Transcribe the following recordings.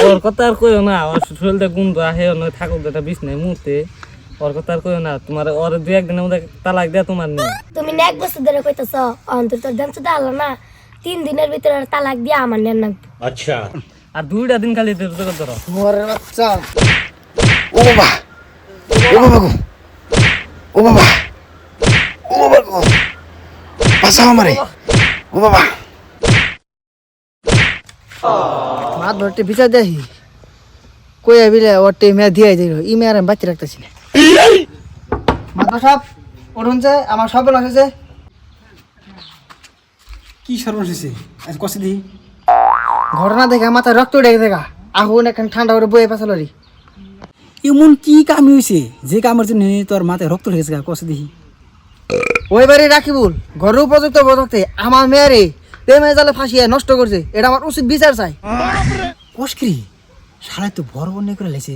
ওর কথা আর কইও না, ওর শরীরটা গুণ আহে নয় থাকুক এটা বিছনায় মুতে, ওর কথা আর কইও না। তোমার ওর দুই একদিনের মধ্যে তালাক দেয়া তোমার নেই। তুমি এক বছর ধরে কইতেছ অন্তর তোর দাম তো আলো না, 3 দিনের ভিতরে তালাক দিয়া আমার নেন না। আচ্ছা, আর 2টা দিন খালি ধরো। মোরে বাচ্চা। ও বাবা, ও বাবা গো, ও বাবা, ও বাবা গো, বাঁচাও আমারে, ও বাবা। মাত ভরতে বিচার দেখি কই আবিলে ওরতে মেয়ে দিয়ে দিল, ই মেয়ে আর আমি বাচ্চা রাখতেছি না। মাতা সাহেব উঠুন যে আমার সব আছে। কি সর্বনাশ হয়েছে আজ কষে দিই। ঘটনা দেখে মাথায় রক্ত উঠে দেখা, আগুন এখন ঠান্ডা করে বয়ে পাশাল। এমন কি কাম হয়েছে যে কামের জন্য তোর মাথায় রক্ত লেগেছে কষে দিই। ওই বাড়ি রাখিবুল ঘরের উপযুক্ত বদতে আমার মেয়েরে প্রেমে জালে ফাঁসিয়ে নষ্ট করছে, এটা আমার উচিত বিচার চাই। কষকি সারাই তো বড় অন্যায় করে লেছে,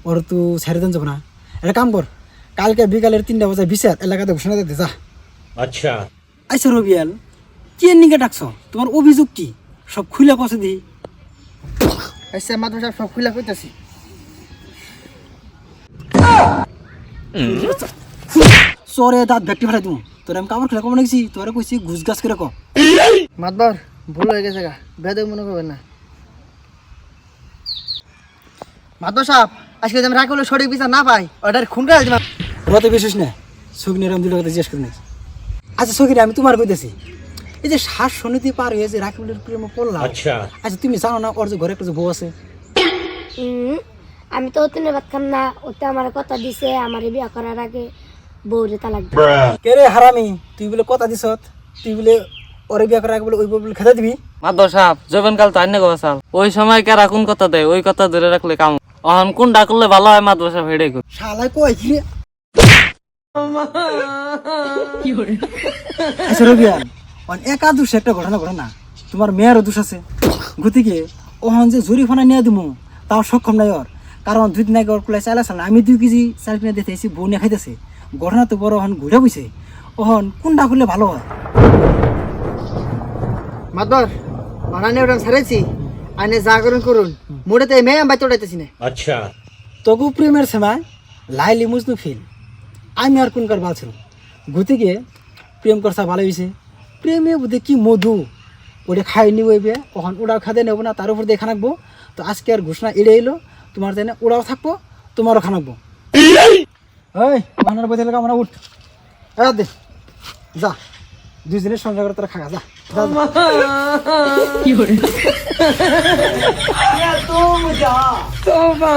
ওর তো ছেড়ে দেন যাবো না। একটা কাম কর, কালকে বিকালের 3টা বাজায় বিচার এলাকাতে ঘোষণা দিতে যা। আচ্ছা, আচ্ছা রবিয়াল, কি নিকে ডাকছ? তোমার অভিযোগ কি সব খুলে কষে দিই। আচ্ছা মাধব সাহেব সব খুলে কইতাছি। চরে দাঁত ব্যক্তি ফেলাই তুমি, তোর আমি কাপড় খেলা কমে গেছি, তোরা কইছি ঘুষ গাছ করে ক। মাতবার ভুল হয়ে গেছে গা, বেদক মনে করবেন না। মাধব সাহেব আজকে যদি আমি রাখিবুল সঠিক বিচার না পাই ওটার খুন করে দিলাম। ওরা তো বিশেষ না, সগিনের আমি 2 টাকা জিজ্ঞেস করে নিয়েছি। আচ্ছা সগির, আমি তোমার কইতেছি, এই যে শ্বাস সমিতি পার হয়ে যে রাকিবুলের প্রেমে পড়লাম। আচ্ছা, আচ্ছা তুমি জানো না ওর যে ঘরে একটা যে বউ আছে? আমি তো ওতে ভাত খাম না, ওতে আমার কথা দিছে আমার বিয়া করার আগে বউরে তালাক দিবে। কে রে হারামি, তুই বলে কথা দিছ, তুই বলে ওরে বিয়া করার আগে বলে ওই বউ বলে খেতে দিবি? মাদ্র সাহেব জবেন কাল তো আইনে গোসাল, ওই সময় কারা কোন কথা দেয় ওই কথা ধরে রাখলে কাম। অহন কোন ডাকলে ভালো হয় মাদ্র সাহেব হেডে কর। শালাই কই কি রে? আচ্ছা রবিয়ান, একা দোষ একটা ঘটনা ঘটে না, তোমার মেয়েরও দোষ আছে। গতিকে ওহন যে জরিফানা নিয়ে দিমু তাও সক্ষম নাই ওর, কারণ 2 দিন আগে ওর কুলাই চাল আসল না, আমি 2 কেজি চাল কিনে দিতেছি, বউ নিয়ে খাইতেছে। ঘটনা তো বড় ওহন ঘুরে বইছে, ওহন কোনটা করলে ভালো হয়? মাতবার বানানে ওটা ছাড়াইছি, আইনে যা করুন করুন, মোড়েতে মেয়ে আমি বাইতে উঠাইতেছি না। আচ্ছা, তবু প্রেমের সময় লাইলি মজনু ফিল, আমি আর কোন কার বালছিল। গতিকে প্রেম করছা ভালো হয়েছে, প্রেমে বুঝে কি মধু, ওটা খাই নি বইবে, ওখান ওরাও খাতে নেবো না, তার উপর দিয়ে খানাকবো। তো আজকে আর ঘোষণা এড়ে এলো, তোমার তাই না ওরাও থাকবো, তোমারও খানাকবো। ওই ওখানের বই থেকে আমরা উঠ দে, যা 2 দিনের সংসার করে তোরা খাগা, যা যা, যা।